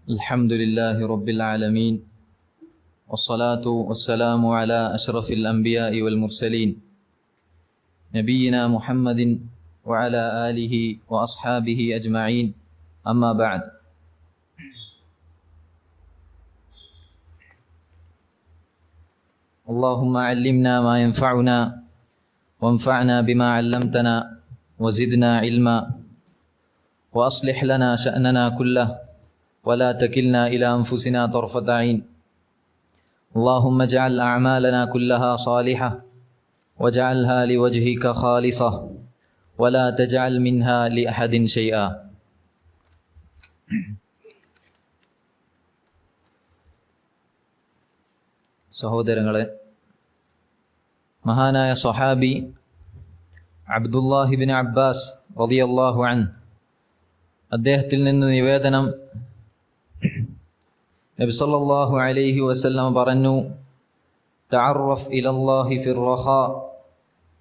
الحمد لله رب العالمين والصلاة والسلام على أشرف الأنبياء والمرسلين نبينا محمد وعلى آله وأصحابه أجمعين أما بعد. اللهم علمنا ما ينفعنا وانفعنا بما علمتنا وزدنا علما وأصلح لنا شأننا كله ولا تكلنا إلى أنفسنا طرفة عين. اللهم اجعل أعمالنا كلها صالحة واجعلها لوجهك خالصة ولا تجعل منها لأحد شيئا. സഹോദരങ്ങളെ, മഹാനായ സ്വഹാബി അബ്ദുല്ലാഹിബ്നു അബ്ബാസ് റളിയല്ലാഹു അൻഹു അദ്ദേഹത്തിൽ നിന്ന് നിവേദനം, നബി സല്ലല്ലാഹു അലൈഹി വസല്ലം പറഞ്ഞു, തഅറഫ് ഇലല്ലാഹി ഫിർ റഖാ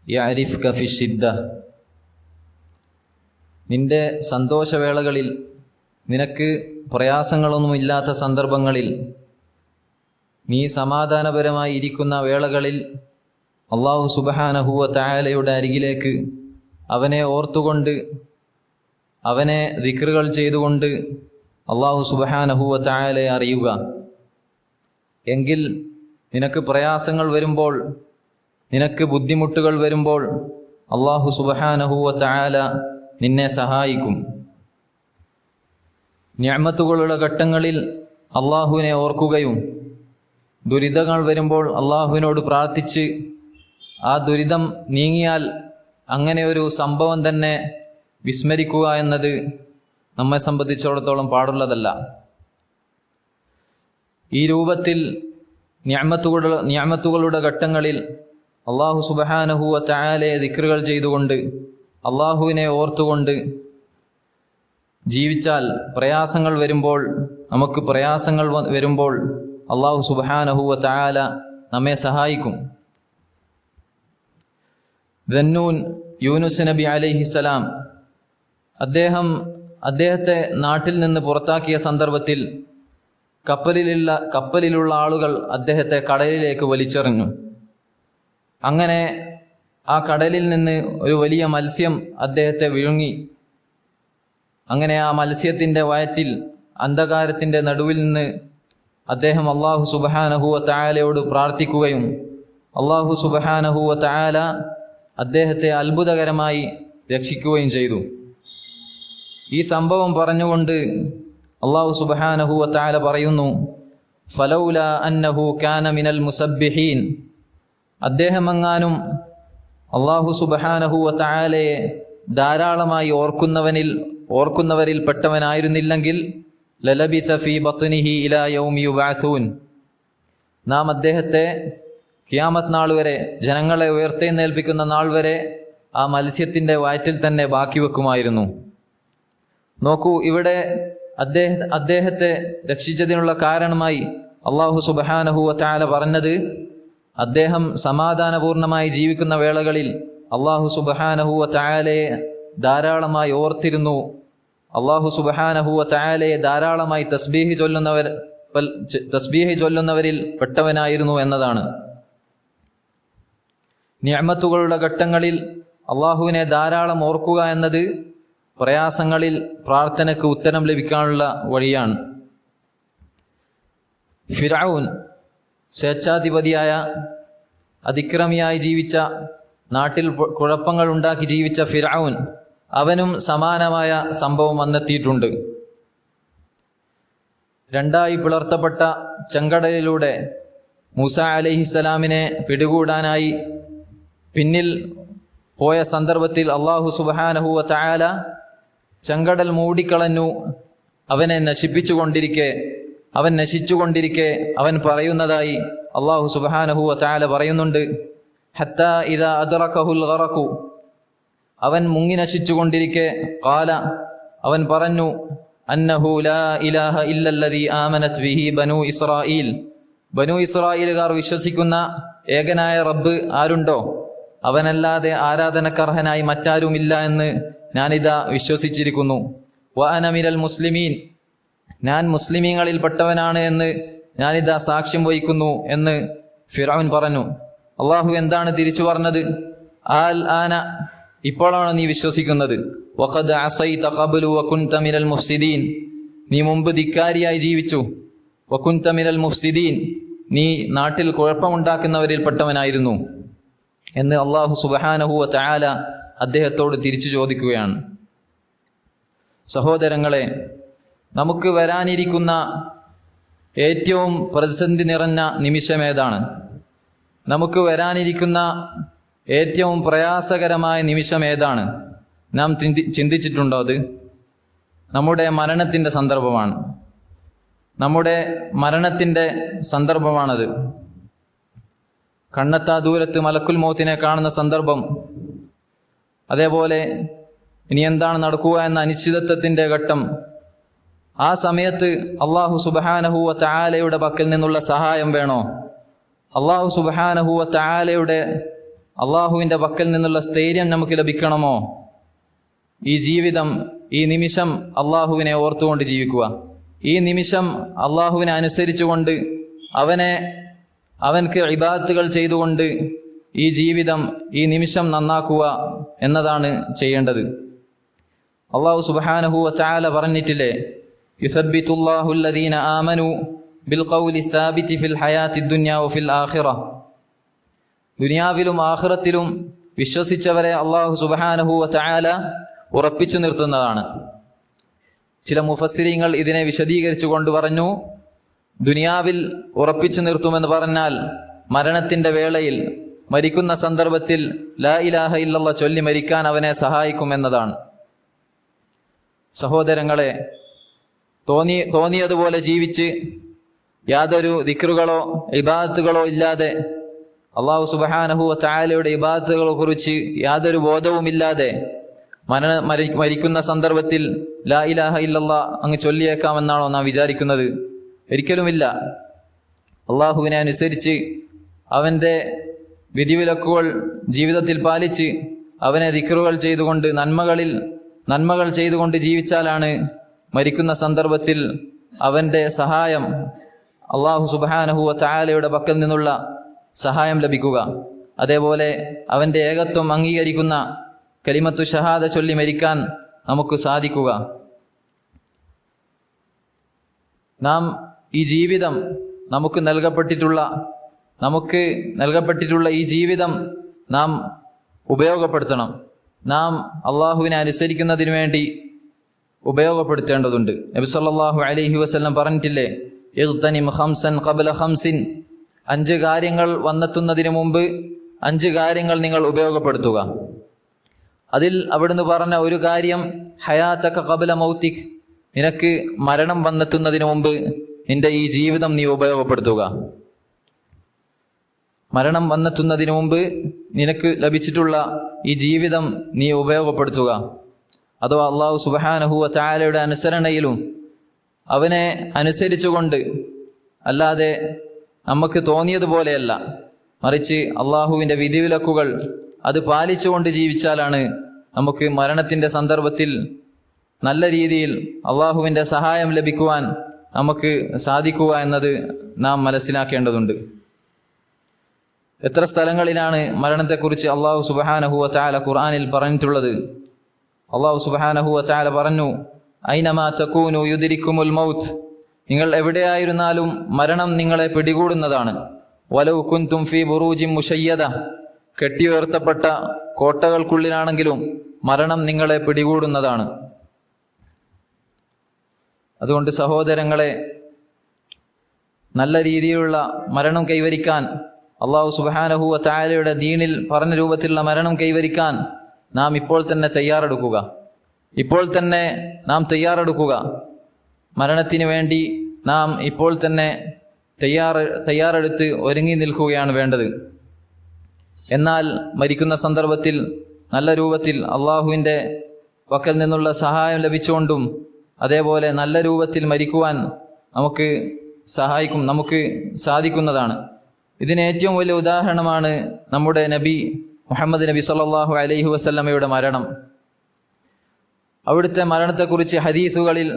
യഅരിഫ്ക ഫിശ്ശിദ്ദ. നിന്റെ സന്തോഷവേളകളിൽ, നിനക്ക് പ്രയാസങ്ങളൊന്നുമില്ലാത്ത സന്ദർഭങ്ങളിൽ, നീ സമാധാനപരമായി ഇരിക്കുന്ന വേളകളിൽ അല്ലാഹു സുബ്ഹാനഹു വ തആലയുടെ അരികിലേക്ക് അവനെ ഓർത്തുകൊണ്ട്, അവനെ ദിക്റുകൾ ചെയ്തുകൊണ്ട് അല്ലാഹു സുബ്ഹാനഹു വ തആലയെ അറിയുക. എങ്കിൽ നിനക്ക് പ്രയാസങ്ങൾ വരുമ്പോൾ, നിനക്ക് ബുദ്ധിമുട്ടുകൾ വരുമ്പോൾ അല്ലാഹു സുബ്ഹാനഹു വ തആല നിന്നെ സഹായിക്കും. നിഅമത്തുകളുടെ ഘട്ടങ്ങളിൽ അല്ലാഹുവിനെ ഓർക്കുകയും ദുരിതങ്ങൾ വരുമ്പോൾ അല്ലാഹുവിനോട് പ്രാർത്ഥിച്ച് ആ ദുരിതം നീങ്ങിയാൽ അങ്ങനെ ഒരു സംഭവം തന്നെ വിസ്മരിക്കുക എന്നത് നമ്മെ സംബന്ധിച്ചിടത്തോളം പാടുള്ളതല്ല. ഈ രൂപത്തിൽ നിഅമത്തുകളുടെ ഘട്ടങ്ങളിൽ അല്ലാഹു സുബ്ഹാനഹു വ തആലയെ ദിക്റുകൾ ചെയ്തുകൊണ്ട്, അല്ലാഹുവിനെ ഓർത്തുകൊണ്ട് ജീവിച്ചാൽ, പ്രയാസങ്ങൾ വരുമ്പോൾ, നമുക്ക് പ്രയാസങ്ങൾ വരുമ്പോൾ അല്ലാഹു സുബ്ഹാനഹു വ തആല നമ്മെ സഹായിക്കും. ദന്നൂൻ യൂനുസ് നബി അലൈഹിസ്സലാം അദ്ദേഹത്തെ നാട്ടിൽ നിന്ന് പുറത്താക്കിയ സന്ദർഭത്തിൽ കപ്പലിലുള്ള ആളുകൾ അദ്ദേഹത്തെ കടലിലേക്ക് വലിച്ചെറിഞ്ഞു. അങ്ങനെ ആ കടലിൽ നിന്ന് ഒരു വലിയ മത്സ്യം അദ്ദേഹത്തെ വിഴുങ്ങി. അങ്ങനെ ആ മത്സ്യത്തിൻ്റെ വയറ്റിൽ, അന്ധകാരത്തിൻ്റെ നടുവിൽ നിന്ന് അദ്ദേഹം അല്ലാഹു സുബ്ഹാനഹു വ തആലയോട് പ്രാർത്ഥിക്കുകയും അല്ലാഹു സുബ്ഹാനഹു വ തആല അദ്ദേഹത്തെ അത്ഭുതകരമായി രക്ഷിക്കുകയും ചെയ്തു. ഈ സംഭവം പറഞ്ഞുകൊണ്ട് അല്ലാഹു സുബ്ഹാനഹു വ തആല പറയുന്നു, ഫലൗലാ അന്നഹു കാന മിനൽ മുസബ്ബിഹീൻ. അദ്ദേഹമെങ്ങാനും അല്ലാഹു സുബ്ഹാനഹു വ തആലയെ ധാരാളമായി ഓർക്കുന്നവരിൽ പെട്ടവനായിരുന്നില്ലെങ്കിൽ ലലബിസ ഫീ ബത്നിഹി ഇലാ യൗമി യുബഅസൂൻ. നാം അദ്ദേഹത്തെ ഖിയാമത്ത് നാൾ വരെ, ജനങ്ങളെ ഉയർത്തെഴുന്നേൽപ്പിക്കുന്ന നാൾ വരെ ആ മത്സ്യത്തിൻ്റെ വയറ്റിൽ തന്നെ ബാക്കി വെക്കുമായിരുന്നു. നോക്കൂ, ഇവിടെ അദ്ദേഹത്തെ രക്ഷിച്ചതിനുള്ള കാരണമായി അല്ലാഹു സുബ്ഹാനഹു വ തആല പറഞ്ഞത്, അദ്ദേഹം സമാധാനപൂർണമായി ജീവിക്കുന്ന വേളകളിൽ അല്ലാഹു സുബ്ഹാനഹു വ തആലയെ ധാരാളമായി ഓർത്തിരുന്നു, അല്ലാഹു സുബ്ഹാനഹു വ തആലയെ ധാരാളമായി തസ്ബീഹ് ചൊല്ലുന്നവരിൽ പെട്ടവനായിരുന്നു എന്നതാണ്. നിഅമത്തുകളുടെ ഘട്ടങ്ങളിൽ അല്ലാഹുവിനെ ധാരാളം ഓർക്കുക എന്നത് പ്രയാസങ്ങളിൽ പ്രാർത്ഥനയ്ക്ക് ഉത്തരം ലഭിക്കാനുള്ള വഴിയാണ്. ഫിർഔൻ, സ്വേച്ഛാധിപതിയായ, അതിക്രമിയായി ജീവിച്ച, നാട്ടിൽ കുഴപ്പങ്ങൾ ഉണ്ടാക്കി ജീവിച്ച ഫിർഔൻ, അവനും സമാനമായ സംഭവം വന്നെത്തിയിട്ടുണ്ട്. രണ്ടായി പിളർത്തപ്പെട്ട ചെങ്കടലിലൂടെ മൂസ അലൈഹിസ്സലാമിനെ പിടികൂടാനായി പിന്നിൽ പോയ സന്ദർഭത്തിൽ അല്ലാഹു സുബ്ഹാനഹു വ തആല ചെങ്കടൽ മൂടിക്കളഞ്ഞു. അവൻ നശിച്ചുകൊണ്ടിരിക്കെ അവൻ പറയുന്നതായി അല്ലാഹു സുബ്ഹാനഹു വ തആല പറയുന്നുണ്ട്, ഹത്താ ഇദാ അദ്റകഹുൽ ഗറഖു. അവൻ മുങ്ങി നശിച്ചുകൊണ്ടിരിക്കെ ഖാല, അവൻ പറഞ്ഞു, അന്നഹു ലാ ഇലാഹ ഇല്ലല്ലദീ ആമനത് ബിഹി ബനൂ ഇസ്രായീൽ. ബനൂ ഇസ്രായേലുകാർ വിശ്വസിക്കുന്ന ഏകനായ റബ്ബ് ആരുണ്ടോ, അവനല്ലാതെ ആരാധനക്കർഹനായി മറ്റാരുമില്ല എന്ന് ഞാനിതാ വിശ്വസിച്ചിരിക്കുന്നു. വഅന മിനൽ മുസ്ലിമീൻ, ഞാൻ മുസ്ലിമീങ്ങളിൽപ്പെട്ടവനാണ് എന്ന് ഞാനിതാ സാക്ഷ്യം വഹിക്കുന്നു എന്ന് ഫിറഔൻ പറഞ്ഞു. അള്ളാഹു എന്താണ് തിരിച്ചു പറഞ്ഞത്? ആൽ ആന, ഇപ്പോഴാണ് നീ വിശ്വസിക്കുന്നത്. വഖദ് അസൈത ഖബ്ലു വകുൻത മിനൽ മുഫ്സിദീൻ, നീ മുമ്പ് ധിക്കാരിയായി ജീവിച്ചു. വകുൻത മിനൽ മുഫ്സിദീൻ, നീ നാട്ടിൽ കുഴപ്പമുണ്ടാക്കുന്നവരിൽപ്പെട്ടവനായിരുന്നു എന്ന് അള്ളാഹു സുബ്ഹാനഹു വ തആല അദ്ദേഹത്തോട് തിരിച്ചു ചോദിക്കുകയാണ്. സഹോദരങ്ങളെ, നമുക്ക് വരാനിരിക്കുന്ന ഏറ്റവും പ്രതിസന്ധി നിറഞ്ഞ നിമിഷമേതാണ്? നമുക്ക് വരാനിരിക്കുന്ന ഏറ്റവും പ്രയാസകരമായ നിമിഷം ഏതാണ്? നാം ചിന്തിച്ചിട്ടുണ്ടോ? അത് നമ്മുടെ മരണത്തിൻ്റെ സന്ദർഭമാണ്. നമ്മുടെ മരണത്തിൻ്റെ സന്ദർഭമാണത്. കണ്ണെത്താ ദൂരത്ത് മലക്കുൽ മൗത്തിനെ കാണുന്ന സന്ദർഭം, അതേപോലെ ഇനി എന്താണ് നടക്കുക എന്ന അനിശ്ചിതത്വത്തിൻ്റെ ഘട്ടം. ആ സമയത്ത് അള്ളാഹു സുബ്ഹാനഹു വ തആലയുടെ പക്കൽ നിന്നുള്ള സഹായം വേണോ? അള്ളാഹു സുബ്ഹാനഹു വ തആലയുടെ അള്ളാഹുവിൻ്റെ പക്കൽ നിന്നുള്ള സ്ഥൈര്യം നമുക്ക് ലഭിക്കണമോ? ഈ ജീവിതം, ഈ നിമിഷം അള്ളാഹുവിനെ ഓർത്തുകൊണ്ട് ജീവിക്കുക. ഈ നിമിഷം അള്ളാഹുവിനെ അനുസരിച്ചുകൊണ്ട് അവൻക്ക് ഇബാദത്തുകൾ ചെയ്തുകൊണ്ട് ഈ ജീവിതം, ഈ നിമിഷം നന്നാക്കുക എന്നതാണ് ചെയ്യേണ്ടത്. അള്ളാഹു സുബ്ഹാനഹു വ തആല പറഞ്ഞിട്ടില്ലേ, യുസബ്ബിതുല്ലാഹു അല്ലദീന ആമനു ബിൽ ഖൗലി സാബിതി ഫിൽ ഹയാത്തി ദുനിയ വഫിൽ ആഖിറ. ദുനിയാവിലും ആഖിറത്തിലും വിശ്വസിച്ചവരെ അള്ളാഹു സുബ്ഹാനഹു വ തആല ഉറപ്പിച്ചു നിർത്തുന്നതാണ്. ചില മുഫസ്സിരീങ്ങൾ ഇതിനെ വിശദീകരിച്ചു കൊണ്ട് പറഞ്ഞു, ദുനിയാവിൽ ഉറപ്പിച്ചു നിർത്തുമെന്ന് പറഞ്ഞാൽ മരണത്തിൻ്റെ വേളയിൽ, മരിക്കുന്ന സന്ദർഭത്തിൽ ലാ ഇലാഹ ഇല്ലല്ലാഹ് ചൊല്ലി മരിക്കാൻ അവനെ സഹായിക്കുമെന്നതാണ്. സഹോദരങ്ങളെ, തോന്നിയതുപോലെ ജീവിച്ച് യാതൊരു ദിക്റുകളോ ഇബാദത്തുകളോ ഇല്ലാതെ, അള്ളാഹു സുബ്ഹാനഹു വ തആലയുടെ ഇബാദത്തുകളെ കുറിച്ച് യാതൊരു ബോധവുമില്ലാതെ മരിക്കുന്ന സന്ദർഭത്തിൽ ലാ ഇലാഹ ഇല്ലല്ലാഹ് അങ്ങ് ചൊല്ലിയേക്കാമെന്നാണോ നാം വിചാരിക്കുന്നത്? ഒരിക്കലുമില്ല. അള്ളാഹുവിനെ അനുസരിച്ച് അവൻ്റെ വിധിവിലക്കുകൾ ജീവിതത്തിൽ പാലിച്ച് അവനെ ദിക്റുകൾ ചെയ്തുകൊണ്ട് നന്മകൾ ചെയ്തുകൊണ്ട് ജീവിച്ചാലാണ് മരിക്കുന്ന സന്ദർഭത്തിൽ അവൻ്റെ സഹായം, അള്ളാഹു സുബ്ഹാനഹു വ തആലയുടെ പക്കൽ നിന്നുള്ള സഹായം ലഭിക്കുക. അതേപോലെ അവൻ്റെ ഏകത്വം അംഗീകരിക്കുന്ന കലിമത്തു ഷഹാദ ചൊല്ലി മരിക്കാൻ നമുക്ക് സാധിക്കുക. നാം ഈ ജീവിതം, നമുക്ക് നൽകപ്പെട്ടിട്ടുള്ള ഈ ജീവിതം നാം ഉപയോഗപ്പെടുത്തണം. നാം അള്ളാഹുവിനെ അനുസരിക്കുന്നതിന് വേണ്ടി ഉപയോഗപ്പെടുത്തേണ്ടതുണ്ട്. നബി സല്ലല്ലാഹു അലൈഹി വസല്ലം പറഞ്ഞിട്ടില്ലേ, ഇഗ്തനിം ഖംസൻ ഖബ്ല ഖംസിൻ, 5 കാര്യങ്ങൾ വന്നെത്തുന്നതിന് മുമ്പ് 5 കാര്യങ്ങൾ നിങ്ങൾ ഉപയോഗപ്പെടുത്തുക. അതിൽ അവിടുന്ന് പറഞ്ഞ ഒരു കാര്യം, ഹയാതക ഖബ്ല മൗതിക്, നിനക്ക് മരണം വന്നെത്തുന്നതിന് മുമ്പ് നിന്റെ ഈ ജീവിതം നീ ഉപയോഗപ്പെടുത്തുക. മരണം വന്നെത്തുന്നതിന് മുമ്പ് നിനക്ക് ലഭിച്ചിട്ടുള്ള ഈ ജീവിതം നീ ഉപയോഗപ്പെടുത്തുക. അഥവാ അള്ളാഹു സുബ്ഹാനഹു വ തആലയുടെ അനുസരണയിലും അവനെ അനുസരിച്ചുകൊണ്ട്, അല്ലാതെ നമുക്ക് തോന്നിയതുപോലെയല്ല, മറിച്ച് അള്ളാഹുവിൻ്റെ വിധിവിലക്കുകൾ അത് പാലിച്ചുകൊണ്ട് ജീവിച്ചാലാണ് നമുക്ക് മരണത്തിൻ്റെ സന്ദർഭത്തിൽ നല്ല രീതിയിൽ അള്ളാഹുവിൻ്റെ സഹായം ലഭിക്കുവാൻ നമുക്ക് സാധിക്കുക എന്നത് നാം മനസ്സിലാക്കേണ്ടതുണ്ട്. എത്ര സ്ഥലങ്ങളിലാണ് മരണത്തെക്കുറിച്ച് അള്ളാഹു സുബ്ഹാനഹു വ തആല ഖുർആനിൽ പറഞ്ഞിട്ടുള്ളത്? അള്ളാഹു സുബ്ഹാനഹു വ തആല പറഞ്ഞു, ഐനമാ തകൂനു യുദ്രിക്കുമുൽ മൗത്ത്, നിങ്ങൾ എവിടെയായിരുന്നാലും മരണം നിങ്ങളെ പിടികൂടുന്നതാണ്. വലൗ കുൻതും ഫീ ബുറൂജിൻ മുശയ്യദ, കെട്ടിയുയർത്തപ്പെട്ട കോട്ടകൾക്കുള്ളിലാണെങ്കിലും മരണം നിങ്ങളെ പിടികൂടുന്നതാണ്. അതുകൊണ്ട് സഹോദരങ്ങളെ, നല്ല രീതിയിലുള്ള മരണം കൈവരിക്കാൻ, അള്ളാഹു സുബ്ഹാനഹു വ തആലയുടെ ദീനിൽ പറഞ്ഞ രൂപത്തിലുള്ള മരണം കൈവരിക്കാൻ നാം ഇപ്പോൾ തന്നെ തയ്യാറെടുക്കുക. മരണത്തിന് വേണ്ടി നാം ഇപ്പോൾ തന്നെ തയ്യാറെടുത്ത് ഒരുങ്ങി നിൽക്കുകയാണ് വേണ്ടത്. എന്നാൽ മരിക്കുന്ന സന്ദർഭത്തിൽ നല്ല രൂപത്തിൽ അള്ളാഹുവിൻ്റെ പക്കൽ നിന്നുള്ള സഹായം ലഭിച്ചുകൊണ്ടും അതേപോലെ നല്ല രൂപത്തിൽ മരിക്കുവാൻ നമുക്ക് സാധിക്കുന്നതാണ്. ഇതിന് ഏറ്റവും വലിയ ഉദാഹരണമാണ് നമ്മുടെ നബി മുഹമ്മദ് നബി സല്ലല്ലാഹു അലൈഹി വസല്ലമയുടെ മരണം. അവിടുത്തെ മരണത്തെക്കുറിച്ച് ഹദീസുകളിൽ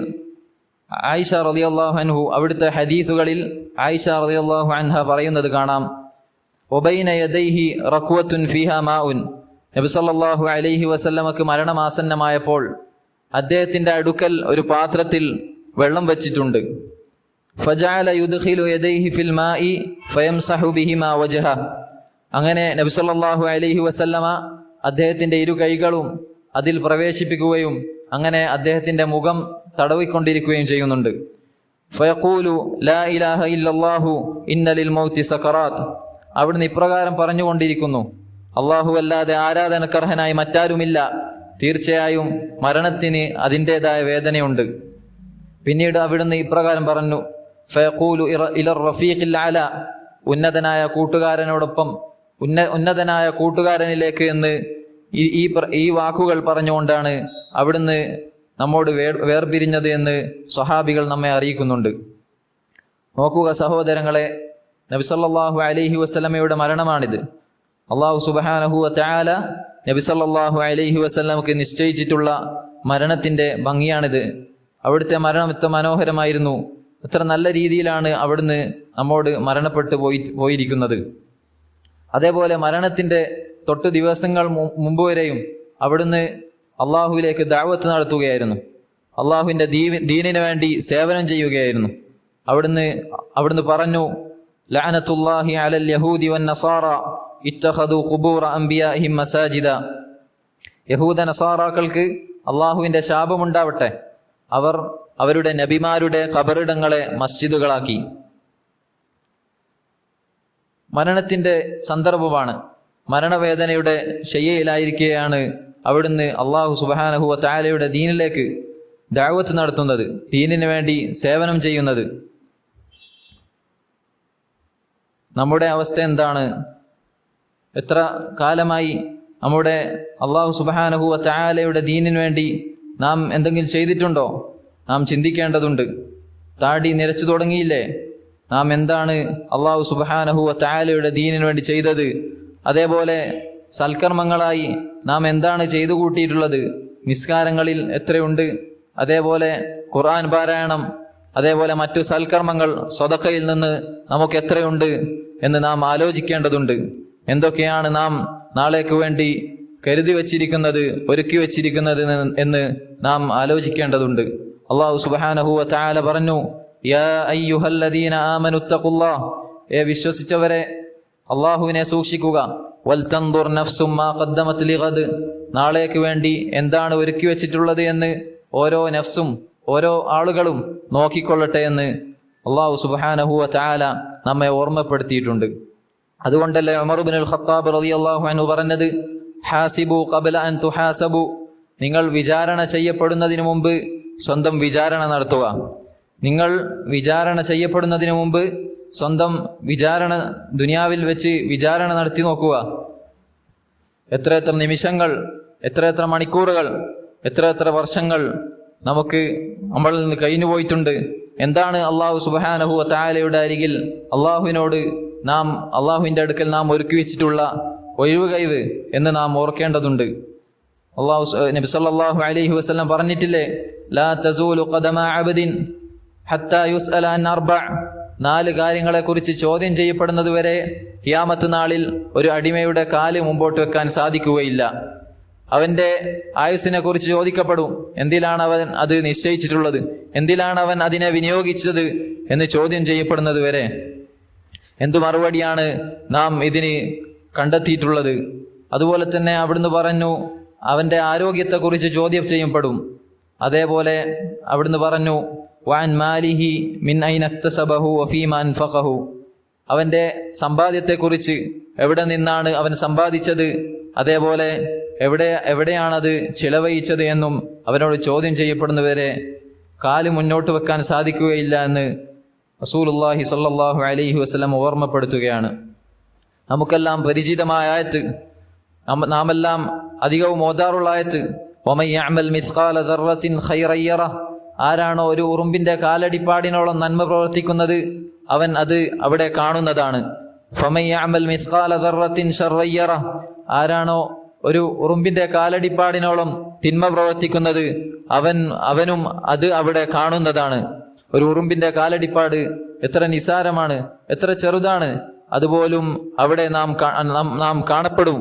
ആയിഷ റളിയല്ലാഹു അൻഹു അവിടുത്തെ ഹദീസുകളിൽ ആയിഷ റളിയല്ലാഹു അൻഹ പറയുന്നത് കാണാം, ഒബൈന യദൈഹി റഖ്വത്തുൻ ഫീഹാ മാഉൻ. നബി സല്ലല്ലാഹു അലൈഹി വസല്ലമക്ക് മരണമാസന്നമായപ്പോൾ അദ്ദേഹത്തിന്റെ അടുക്കൽ ഒരു പാത്രത്തിൽ വെള്ളം വച്ചിട്ടുണ്ട്. ഫജഅല യുദ്ഖിലു യദൈഹി ഫിൽ മാഇ ഫയംസഹു ബിഹിമാ വജ്ഹ. അങ്ങനെ നബി സല്ലല്ലാഹു അലൈഹി വസല്ലമ അദ്ദേഹത്തിന്റെ ഇരു കൈകളും അതിൽ പ്രവേശിപ്പിക്കുകയും അങ്ങനെ അദ്ദേഹത്തിന്റെ മുഖം തടവിക്കൊണ്ടിരിക്കുകയും ചെയ്യുന്നുണ്ട്. ഫയഖൂലു ലാ ഇലാഹ ഇല്ലല്ലാഹു ഇന്ന ലിൽ മൗതി സകറാത്ത്. അവിടുന്ന് ഇപ്രകാരം പറഞ്ഞുകൊണ്ടിരിക്കുന്നു, അല്ലാഹു അല്ലാതെ ആരാധനക്കർഹനായി മറ്റാരുമില്ല, തീർച്ചയായും മരണത്തിന് അതിൻ്റെതായ വേദനയുണ്ട്. പിന്നീട് അവിടുന്ന് ഇപ്രകാരം പറഞ്ഞു, ഫയഖൂലു ഇലർ റഫീഖിൽ അല. ഉന്നതനായ കൂട്ടുകാരനോടൊപ്പം ഉന്നതനായ കൂട്ടുകാരനിലേക്ക് എന്ന് ഈ വാക്കുകൾ പറഞ്ഞുകൊണ്ടാണ് അവിടുന്ന് നമ്മോട് വേർപിരിഞ്ഞത് എന്ന് സ്വഹാബികൾ നമ്മെ അറിയിക്കുന്നുണ്ട്. നോക്കുക സഹോദരങ്ങളെ, നബി സല്ലല്ലാഹു അലൈഹി വസല്ലമയുടെ മരണമാണിത്. അല്ലാഹു സുബ്ഹാനഹു വ തആല നബി സല്ലല്ലാഹു അലൈഹി വസല്ലമക്ക് നിശ്ചയിച്ചിട്ടുള്ള മരണത്തിന്റെ ഭംഗിയാണിത്. അവിടുത്തെ മരണം എത്ര മനോഹരമായിരുന്നു, എത്ര നല്ല രീതിയിലാണ് അവിടുന്ന് നമ്മോട് മരണപ്പെട്ടു പോയിരിക്കുന്നത്. അതേപോലെ മരണത്തിന്റെ തൊട്ടു ദിവസങ്ങൾ മുമ്പ് വരെയും അവിടുന്ന് അള്ളാഹുവിലേക്ക് ദഅവത്ത് നടത്തുകയായിരുന്നു, അള്ളാഹുവിൻ്റെ ദീനിന് വേണ്ടി സേവനം ചെയ്യുകയായിരുന്നു. അവിടുന്ന് പറഞ്ഞു, ലഅനത്തുല്ലാഹി അലൽ യഹൂദി വൻ നസാറ ഇത്തഖദു ഖുബൂറ അംബിയാഇഹിം മസാജിദ. യഹൂദ നസാറാക്കൾക്ക് അള്ളാഹുവിൻ്റെ ശാപമുണ്ടാവട്ടെ, അവർ അവരുടെ നബിമാരുടെ ഖബറിടങ്ങളെ മസ്ജിദുകളാക്കി. മരണത്തിന്റെ സന്ദർഭമാണ്. മരണവേദനയുടെ ശയ്യയിലായിരിക്കെയാണ് അവിടുന്ന് അള്ളാഹു സുബ്ഹാനഹു വ തആലയുടെ ദീനിലേക്ക് ദഅവത്ത് നടത്തുന്നത്, ദീനിന് വേണ്ടി സേവനം ചെയ്യുന്നത്. നമ്മുടെ അവസ്ഥ എന്താണ്? എത്ര കാലമായി നമ്മുടെ അള്ളാഹു സുബ്ഹാനഹു വ തആലയുടെ ദീനിന് വേണ്ടി നാം എന്തെങ്കിലും ചെയ്തിട്ടുണ്ടോ? നാം ചിന്തിക്കേണ്ടതുണ്ട്. താടി നിരച്ചു തുടങ്ങിയില്ലേ? നാം എന്താണ് അള്ളാഹു സുബ്ഹാനഹു വ തആലയുടെ ദീനിന് വേണ്ടി ചെയ്തത്? അതേപോലെ സൽക്കർമ്മങ്ങളായി നാം എന്താണ് ചെയ്തു കൂട്ടിയിട്ടുള്ളത്? നിസ്കാരങ്ങളിൽ എത്രയുണ്ട്? അതേപോലെ ഖുർആൻ പാരായണം, അതേപോലെ മറ്റു സൽക്കർമ്മങ്ങൾ സ്വതക്കയിൽ നിന്ന് നമുക്ക് എത്രയുണ്ട് എന്ന് നാം ആലോചിക്കേണ്ടതുണ്ട്. എന്തൊക്കെയാണ് നാം നാളേക്ക് വേണ്ടി കരുതി വച്ചിരിക്കുന്നത്, ഒരുക്കി വച്ചിരിക്കുന്നത് എന്ന് നാം ആലോചിക്കേണ്ടതുണ്ട്. അല്ലാഹു സുബ്ഹാനഹു വ തആല പറഞ്ഞു, യാ അയ്യുഹല്ലദീന ആമനുത്തഖുല്ലാഹ്, വിശ്വസിച്ചവരെ അള്ളാഹുവിനെ സൂക്ഷിക്കുക. വൽതൻദുർ നഫ്സും മാ ഖദ്ദമത് ലിഗദ്, നാളേക്ക് വേണ്ടി എന്താണ് ഒരുക്കി വെച്ചിട്ടുള്ളത് എന്ന് ഓരോ നഫ്സും ഓരോ ആളുകളും നോക്കിക്കൊള്ളട്ടെ എന്ന് അള്ളാഹു സുബ്ഹാനഹു വ തആല നമ്മെ ഓർമ്മപ്പെടുത്തിയിട്ടുണ്ട്. അതുകൊണ്ടല്ലേ ഉമർ ഇബ്നുൽ ഖത്താബ് റളിയല്ലാഹു അൻഹു പറഞ്ഞത്, ഹാസിബു ഖബ്ല അൻ തുഹാസബു, നിങ്ങൾ വിചാരണ ചെയ്യപ്പെടുന്നതിന് മുമ്പ് സ്വന്തം വിചാരണ നടത്തുക. നിങ്ങൾ വിചാരണ ചെയ്യപ്പെടുന്നതിന് മുമ്പ് സ്വന്തം വിചാരണ, ദുനിയാവിൽ വെച്ച് വിചാരണ നടത്തി നോക്കുക. എത്ര നിമിഷങ്ങൾ, എത്ര മണിക്കൂറുകൾ, എത്ര വർഷങ്ങൾ നമ്മളിൽ നിന്ന് കഴിഞ്ഞു പോയിട്ടുണ്ട്. എന്താണ് അള്ളാഹു സുബ്ഹാനഹു വ തആലയുടെ അരികിൽ അള്ളാഹുവിൻ്റെ അടുക്കൽ നാം ഒരുക്കി വെച്ചിട്ടുള്ള ഒഴിവ് കഴിവ് എന്ന് നാം ഓർക്കേണ്ടതുണ്ട്. നബി സല്ലല്ലാഹു അലൈഹി വസല്ലം പറഞ്ഞിട്ടില്ലേ, ലാ തസൂലു ഖദമ അബ്ദിൻ ഹത്താ യുസ്അല അൻ അർബഅ, 4 കാര്യങ്ങളെക്കുറിച്ച് ചോദ്യം ചെയ്യപ്പെടുന്നതുവരെ ഖിയാമത്ത് നാളിൽ ഒരു അടിമയുടെ കാല് മുമ്പോട്ട് വെക്കാൻ സാധിക്കുകയില്ല. അവന്റെ ആയുസ്സിനെ കുറിച്ച് ചോദിക്കപ്പെടും. എന്തിലാണ് അവൻ അത് നിശ്ചയിച്ചിട്ടുള്ളത്, എന്തിലാണ് അവൻ അതിനെ വിനിയോഗിച്ചത് എന്ന് ചോദ്യം ചെയ്യപ്പെടുന്നത് വരെ. എന്തു മറുപടിയാണ് നാം ഇതിന് കണ്ടെത്തിയിട്ടുള്ളത്? അതുപോലെ തന്നെ അവിടുന്ന് പറഞ്ഞു, അവന്റെ ആരോഗ്യത്തെക്കുറിച്ച് ചോദ്യം ചെയ്യപ്പെടും. അതേപോലെ അവിടുന്ന് പറഞ്ഞു, വഅൻ മാലിഹി മിൻ ഐന ഇക്തസബഹു വഫീമാ അൻഫഖഹു, അവന്റെ സമ്പാദ്യത്തെക്കുറിച്ച്, എവിടെ നിന്നാണ് അവൻ സമ്പാദിച്ചത്, അതേപോലെ എവിടെയാണത് ചിലവഴിച്ചത് എന്നും അവനോട് ചോദ്യം ചെയ്യപ്പെടുന്നവരെ കാല് മുന്നോട്ട് വെക്കാൻ സാധിക്കുകയില്ല എന്ന് റസൂലുള്ളാഹി സ്വല്ലല്ലാഹു അലൈഹി വസല്ലം ഓർമ്മപ്പെടുത്തുകയാണ്. നമുക്കെല്ലാം പരിചിതമായ ആയത്ത്, നാമെല്ലാം അധികവും ഓതാറുള്ള ആയത്ത്, വമൻ യഅമൽ മിസ്ഖാല ദർറത്തിൻ ഖൈറൻ യറഹ്, ആരാണോ ഒരു ഉറുമ്പിന്റെ കാലടിപ്പാടിനോളം നന്മ പ്രവർത്തിക്കുന്നത് അവൻ അത് അവിടെ കാണുന്നതാണ്. ഫമൻ യഅമൽ മിസ്ഖാല ദർറത്തിൻ ശർറൻ യറഹ്, ആരാണോ ഒരു ഉറുമ്പിന്റെ കാലടിപ്പാടിനോളം തിന്മ പ്രവർത്തിക്കുന്നത് അവനും അത് അവിടെ കാണുന്നതാണ്. ഒരു ഉറുമ്പിന്റെ കാലടിപ്പാട് എത്ര നിസാരമാണ്, എത്ര ചെറുതാണ്, അതുപോലും അവിടെ നാം കാണപ്പെടും.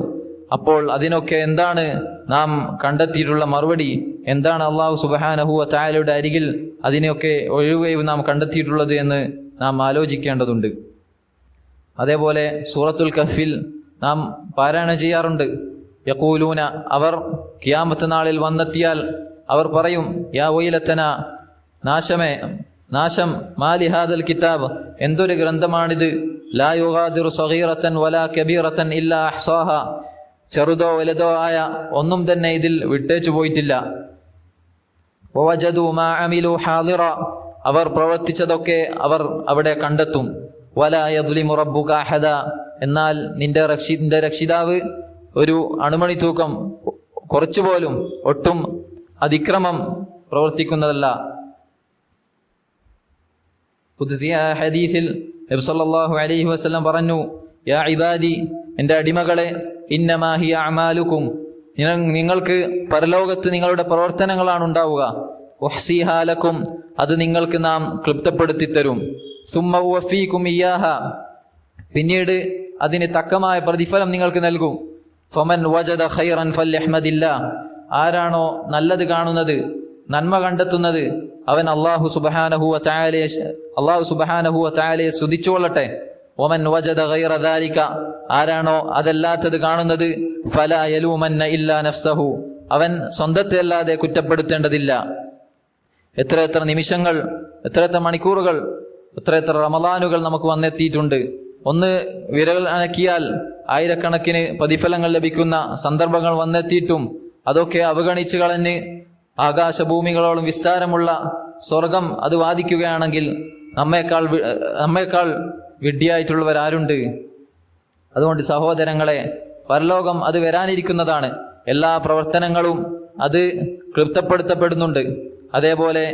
അപ്പോൾ അതിനൊക്കെ എന്താണ് നാം കണ്ടെത്തിയിട്ടുള്ള മറുപടി? എന്താണ് അള്ളാഹു സുബ്ഹാനഹു വ തആലയുടെ അരികിൽ അതിനെയൊക്കെ ഒഴിവുകയും നാം കണ്ടെത്തിയിട്ടുള്ളത് എന്ന് നാം ആലോചിക്കേണ്ടതുണ്ട്. അതേപോലെ സൂറത്തുൽ കഹ്ഫിൽ നാം പാരായണം ചെയ്യാറുണ്ട്. യഖൂലൂന, അവർ ഖിയാമത്ത് നാളിൽ വന്നെത്തിയാൽ അവർ പറയും, യാ വൈലത്തന, നാശമേ, നാശം, മാലി ഹാദൽ കിതാബ്, എന്തൊരു ഗ്രന്ഥമാണിത്, ലാ യുഗാദിറു സഗീറത്തൻ വലാ കബീറത്തൻ ഇല്ലാ അഹ്സാഹ, ചെറുതോ വലുതോ ആയ ഒന്നും തന്നെ ഇതിൽ വിട്ടേച്ചു പോയിട്ടില്ല. വവജദു മാ അമിലു ഹാദിറ, അവർ പ്രവർത്തിച്ചതൊക്കെ അവർ അവിടെ കണ്ടെത്തും. വലാ യദ്ലിമു റബ്ബുക അഹദ, എന്നാൽ നിന്റെ രക്ഷിതാവ് ഒരു അണുമണി തൂക്കം കുറച്ചുപോലും ഒട്ടും അതിക്രമം പ്രവർത്തിക്കുന്നതല്ല. ഖുദ്സിയ ഹദീസിൽ നബി സല്ലല്ലാഹു അലൈഹി വസല്ലം പറഞ്ഞു, യാ ഇബാദി, എൻ്റെ അടിമകളെ, ഇന്നമാ ഹിയ അഅമാലുക്കും, നിങ്ങൾക്ക് പരലോകത്ത് നിങ്ങളുടെ പ്രവർത്തനങ്ങളാണ് ഉണ്ടാവുക. ഉഹ്സിഹാ ലക്കും, അത് നിങ്ങൾക്ക് നാം ക്ലിപ്തപ്പെടുത്തി തരും. സുമ്മ ഉവഫീകും ഇയ്യാഹ, പിന്നീട് അതിന് തക്കമായ പ്രതിഫലം നിങ്ങൾക്ക് നൽകും. ഫമൻ വജദ ഖൈറൻ ഫല്യഹ്മദില്ലാ, ആരാണോ നല്ലത് കാണുന്നത്, നന്മ കണ്ടെത്തുന്നത്, അവൻ അല്ലാഹു സുബ്ഹാനഹു വ തആലയെ സ്തുതിച്ചുകൊള്ളട്ടെ. വമൻ വജദ ഗൈറ ദാലിക, ആരാണോ അതല്ലാത്തത് കാണുന്നത്, ഫലാ യലൂമന്ന ഇല്ലാ നഫ്സഹു, അവൻ സ്വന്തത്തെ അല്ലാതെ കുറ്റപ്പെടുത്തേണ്ടതില്ല. എത്ര നിമിഷങ്ങൾ, എത്ര മണിക്കൂറുകൾ, എത്ര റമളാനുകൾ നമുക്ക് വന്നെത്തിയിട്ടുണ്ട്. ഒന്ന് വിരൽ അനക്കിയാൽ ആയിരക്കണക്കിന് പ്രതിഫലങ്ങൾ ലഭിക്കുന്ന സന്ദർഭങ്ങൾ വന്നെത്തിയിട്ടും അതൊക്കെ അവഗണിച്ച് കളഞ്ഞ് ആകാശഭൂമികളോളം വിസ്താരമുള്ള സ്വർഗം അത് വാദിക്കുകയാണെങ്കിൽ നമ്മേക്കാൾ വിഡ്ഢിയായിട്ടുള്ളവരാരുണ്ട്? അതുകൊണ്ട് സഹോദരങ്ങളെ, പരലോകം അത് വരാനിരിക്കുന്നതാണ്. എല്ലാ പ്രവർത്തനങ്ങളും അത് ക്ലിപ്തപ്പെടുത്തപ്പെടുന്നുണ്ട്. അതേപോലെ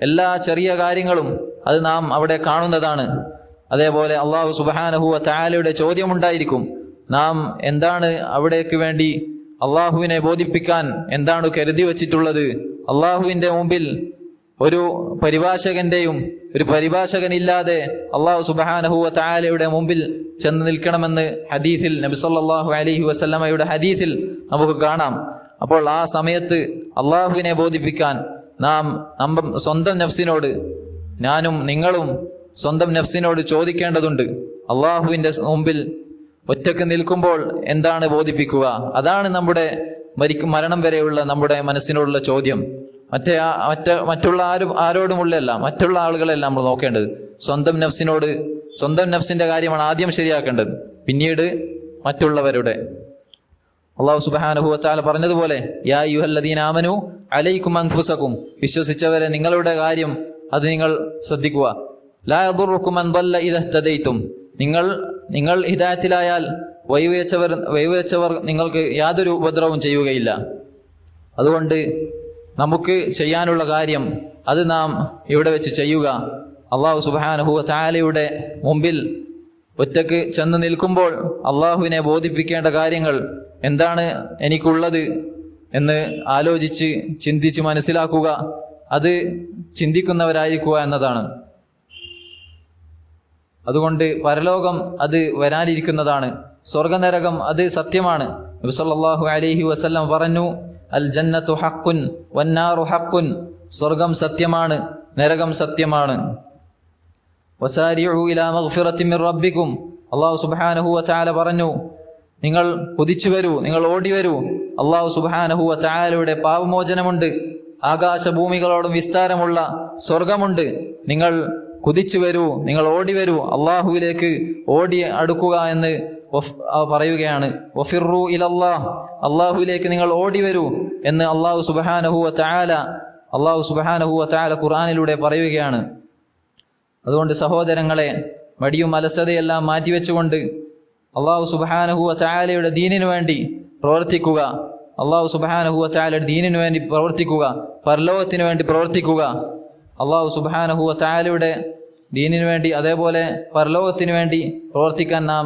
എല്ലാ ചെറിയ കാര്യങ്ങളും അത് നാം അവിടെ കാണുന്നതാണ്. അതേപോലെ അള്ളാഹു സുബ്ഹാനഹു വ തആലയുടെ ചോദ്യമുണ്ടായിരിക്കും. നാം എന്താണ് അവിടേക്ക് വേണ്ടി അള്ളാഹുവിനെ ബോധിപ്പിക്കാൻ എന്താണ് കരുതി വച്ചിട്ടുള്ളത്? അള്ളാഹുവിൻ്റെ മുമ്പിൽ ഒരു പരിഭാഷകനില്ലാതെ അള്ളാഹു സുബ്ഹാനഹു വ തആലയുടെ മുമ്പിൽ ചെന്ന് നിൽക്കണമെന്ന് ഹദീസിൽ, നബി സല്ലല്ലാഹു അലൈഹി വസല്ലമയുടെ ഹദീസിൽ നമുക്ക് കാണാം. അപ്പോൾ ആ സമയത്ത് അള്ളാഹുവിനെ ബോധിപ്പിക്കാൻ നാം സ്വന്തം നഫ്സിനോട്, ഞാനും നിങ്ങളും സ്വന്തം നഫ്സിനോട് ചോദിക്കേണ്ടതുണ്ട്. അള്ളാഹുവിൻ്റെ മുമ്പിൽ ഒറ്റക്ക് നിൽക്കുമ്പോൾ എന്താണ് ബോധിപ്പിക്കുക? അതാണ് നമ്മുടെ മരണം വരെയുള്ള നമ്മുടെ മനസ്സിനോടുള്ള ചോദ്യം. മറ്റുള്ള ആരോടുമുള്ളല്ല, മറ്റുള്ള ആളുകളെല്ലാം നമ്മൾ നോക്കേണ്ടത് സ്വന്തം നഫ്സിനോട്. സ്വന്തം നഫ്സിന്റെ കാര്യമാണ് ആദ്യം ശരിയാക്കേണ്ടത്, പിന്നീട് മറ്റുള്ളവരുടെ. അല്ലാഹു സുബ്ഹാനഹു വ തആല പറഞ്ഞതുപോലെ, യാ അയ്യുഹല്ലദീന ആമനു അലൈക്കും അൻഫുസക്കും, വിശ്വസിച്ചവരെ നിങ്ങളുടെ കാര്യം അത് നിങ്ങൾ ശ്രദ്ധിക്കുക. ലാ യദുറുക്കും മൻ ضل ഇദ ഇഹ്തദൈതും, നിങ്ങൾ ഹിദായത്തിലായാൽ വഴിവെച്ചവർ നിങ്ങൾക്ക് യാതൊരു ഉപദ്രവവും ചെയ്യുകയില്ല. അതുകൊണ്ട് നമുക്ക് ചെയ്യാനുള്ള കാര്യം അത് നാം ഇവിടെ വെച്ച് ചെയ്യുക. അല്ലാഹു സുബ്ഹാനഹു വ തആലയുടെ മുമ്പിൽ ഒറ്റക്ക് ചെന്ന് നിൽക്കുമ്പോൾ അള്ളാഹുവിനെ ബോധിപ്പിക്കേണ്ട കാര്യങ്ങൾ എന്താണ് എനിക്കുള്ളത് എന്ന് ആലോചിച്ച് ചിന്തിച്ച് മനസ്സിലാക്കുക. അത് ചിന്തിക്കുന്നവരായിരിക്കുക എന്നതാണ്. അതുകൊണ്ട് പരലോകം അത് വരാനിരിക്കുന്നതാണ്. സ്വർഗനരകം അത് സത്യമാണ്. നബി സല്ലല്ലാഹു അലൈഹി വസല്ലം പറഞ്ഞു, അൽ ജന്നത്തു ഹഖ്ഖുൻ വന്നാറു ഹഖ്ഖുൻ, സ്വർഗം സത്യമാണ്, നരകം സത്യമാണ്. വസാരിഉ ഇലാ മഗ്ഫിറത്തിൻ മിർ റബ്ബിക്കും, അല്ലാഹു സുബ്ഹാനഹു വ തആല പറഞ്ഞു, നിങ്ങൾ കുതിച്ചു വരൂ, നിങ്ങൾ ഓടി വരൂ. അല്ലാഹു സുബ്ഹാനഹു വ തആലയുടെ പാപമോചനമുണ്ട്, ആകാശഭൂമികളോടും വിസ്താരമുള്ള സ്വർഗമുണ്ട്. നിങ്ങൾ കുതിച്ചു വരൂ, നിങ്ങൾ ഓടി വരൂ, അള്ളാഹുവിലേക്ക് ഓടി അടുക്കുക എന്ന് പറയുകയാണ്. വഫിറു ഇലല്ലാഹ്, അള്ളാഹുവിലേക്ക് നിങ്ങൾ ഓടി വരൂ എന്ന് അല്ലാഹു സുബ്ഹാനഹു വ തആല ഖുർആനിലൂടെ പറയുകയാണ്. അതുകൊണ്ട് സഹോദരങ്ങളെ, മടിയും അലസതയെല്ലാം മാറ്റിവെച്ചുകൊണ്ട് അല്ലാഹു സുബ്ഹാനഹു വ തആലയുടെ ദീനിനു വേണ്ടി പ്രവർത്തിക്കുക. അല്ലാഹു സുബ്ഹാനഹു വ തആലയുടെ ദീനിനു വേണ്ടി പ്രവർത്തിക്കുക, പരലോകത്തിന് വേണ്ടി പ്രവർത്തിക്കുക. അല്ലാഹു സുബ്ഹാനഹു വ തആലയുടെ ദീനിനു വേണ്ടി, അതേപോലെ പരലോകത്തിന് വേണ്ടി പ്രവർത്തിക്കാൻ നാം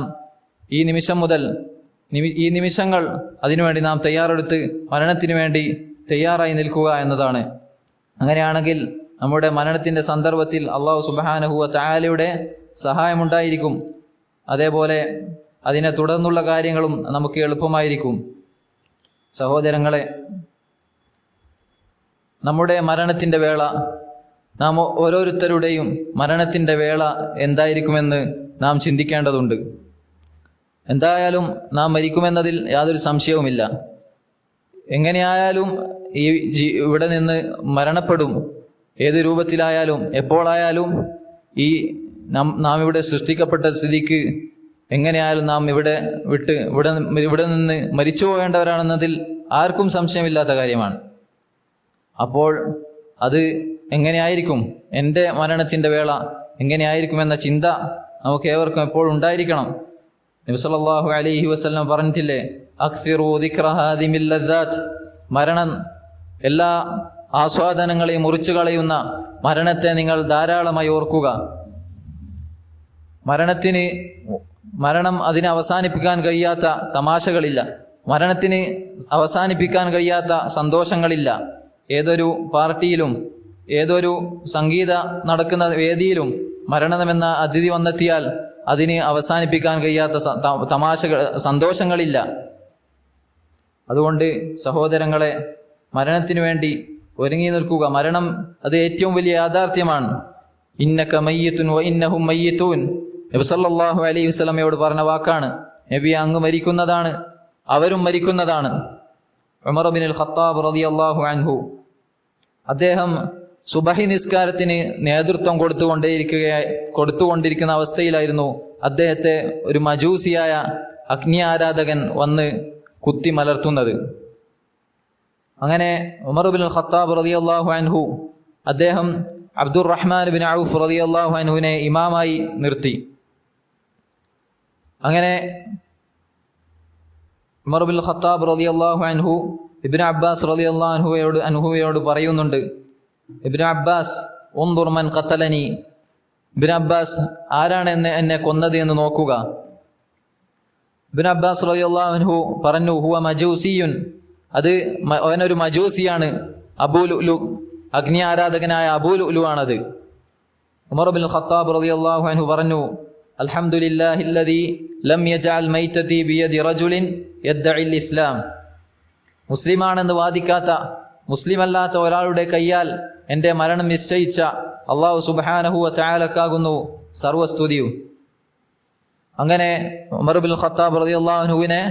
ഈ നിമിഷം മുതൽ, ഈ നിമിഷങ്ങൾ അതിനുവേണ്ടി നാം തയ്യാറെടുത്ത് മരണത്തിന് വേണ്ടി തയ്യാറായി നിൽക്കുക എന്നതാണ്. അങ്ങനെയാണെങ്കിൽ നമ്മുടെ മരണത്തിൻ്റെ സന്ദർഭത്തിൽ അള്ളാഹു സുബ്ഹാനഹു വ തആലയുടെ സഹായമുണ്ടായിരിക്കും. അതേപോലെ അതിനെ തുടർന്നുള്ള കാര്യങ്ങളും നമുക്ക് എളുപ്പമായിരിക്കും. സഹോദരങ്ങളെ, നമ്മുടെ മരണത്തിൻ്റെ വേള, നാം ഓരോരുത്തരുടെയും മരണത്തിൻ്റെ വേള എന്തായിരിക്കുമെന്ന് നാം ചിന്തിക്കേണ്ടതുണ്ട്. എന്തായാലും നാം മരിക്കുമെന്നതിൽ യാതൊരു സംശയവുമില്ല. എങ്ങനെയായാലും ഇവിടെ നിന്ന് മരണപ്പെടും. ഏത് രൂപത്തിലായാലും എപ്പോഴായാലും നാം ഇവിടെ സൃഷ്ടിക്കപ്പെട്ട സ്ഥിതിക്ക് എങ്ങനെയായാലും നാം ഇവിടെ നിന്ന് മരിച്ചു പോകേണ്ടവരാണെന്നതിൽ ആർക്കും സംശയമില്ലാത്ത കാര്യമാണ്. അപ്പോൾ അത് എങ്ങനെയായിരിക്കും, എൻ്റെ മരണത്തിൻ്റെ വേള എങ്ങനെയായിരിക്കുമെന്ന ചിന്ത നമുക്ക് ഏവർക്കും എപ്പോഴും ഉണ്ടായിരിക്കണം. നബി സല്ലല്ലാഹു അലൈഹി വസല്ലം പറഞ്ഞിട്ടില്ലേ, അക്സിറു ദിക്റ ഹാദിമിൽ ലദ്ദാത്ത്, മരണം എല്ലാ ആസ്വാദനങ്ങളെയും മുറിച്ചു കളയുന്ന മരണത്തെ നിങ്ങൾ ധാരാളമായി ഓർക്കുക. മരണം അതിനെ അവസാനിപ്പിക്കാൻ കഴിയാത്ത തമാശകളില്ല, മരണത്തിന് അവസാനിപ്പിക്കാൻ കഴിയാത്ത സന്തോഷങ്ങളില്ല. ഏതൊരു പാർട്ടിയിലും ഏതൊരു സംഗീത നടക്കുന്ന വേദിയിലും മരണമെന്ന അതിഥി വന്നെത്തിയാൽ അതിന് അവസാനിപ്പിക്കാൻ കഴിയാത്ത സന്തോഷങ്ങളില്ല. അതുകൊണ്ട് സഹോദരങ്ങളെ, മരണത്തിനു വേണ്ടി ഒരുങ്ങി നിൽക്കുക. മരണം അത് ഏറ്റവും വലിയ യാഥാർത്ഥ്യമാണ്. ഇന്നക മയ്യിത്തുൻ വ ഇന്നഹും മയ്യിത്തൂൻ, നബി സല്ലല്ലാഹു അലൈഹി വസല്ലമയോട് പറഞ്ഞ വാക്കാണ്. നബി അങ്ങ് മരിക്കുന്നതാണ്, അവരും മരിക്കുന്നതാണ്. ഉമർ ഇബ്നുൽ ഖത്താബ് റളിയല്ലാഹു അൻഹു അദ്ദേഹം സുബഹി നിസ്കാരത്തിന് നേതൃത്വം കൊടുത്തുകൊണ്ടിരിക്കുന്ന അവസ്ഥയിലായിരുന്നു അദ്ദേഹത്തെ ഒരു മജൂസിയായ അഗ്നി ആരാധകൻ വന്ന് കുത്തി മലർത്തുന്നത്. അങ്ങനെ ഉമർ ഇബ്നുൽ ഖത്താബ് റളിയല്ലാഹു അൻഹു അദ്ദേഹം അബ്ദുറഹ്മാൻ ബിൻ ഔഫ് റളിയല്ലാഹു അൻഹുവിനെ ഇമാമായി നിർത്തി. അങ്ങനെ ഉമർ ഇബ്നുൽ ഖത്താബ് റളിയല്ലാഹു അൻഹു ഇബ്നു അബ്ബാസ് റളിയല്ലാഹു അൻഹുവയോട് പറയുന്നുണ്ട്, ഇബ്നു അബ്ബാസ് ഉൻദുർ മൻ ഖതലനി, ഇബ്നു അബ്ബാസ് ആരാണ് എന്നെ കൊന്നത് എന്ന് നോക്കുക. ഇബ്നു അബ്ബാസ് റളിയല്ലാഹു അൻഹു പറഞ്ഞു, ഹുവ മജൂസിയുൻ, അത് അവനൊരു മജൂസിയാണ്, അബൂ ലുഅ്ലു, അഗ്നി ആരാധകനായ അബൂ ലുഅ്ലു ആണത്. ഉമർ ഇബ്നുൽ ഖത്താബ് റളിയല്ലാഹു അൻഹു പറഞ്ഞു, അൽഹംദുലില്ലാഹില്ലദീ ലം യജഅൽ മൈതതി ബിയദി റജുലിൻ യദ്ദഇൽ ഇസ്ലാം, മുസ്ലിമാണെന്ന് വാദിക്കാത്ത, മുസ്ലിമല്ലാത്ത ഒരാളുടെ കയ്യാൽ എൻ്റെ മരണം നിശ്ചയിച്ച അല്ലാഹു സുബ്ഹാനഹു വ തആലക്കാകുന്നു സർവസ്തുതിയും. അങ്ങനെ ഉമർ ഇബ്നുൽ ഖത്താബ് റളിയല്ലാഹു അൻഹുവിനെ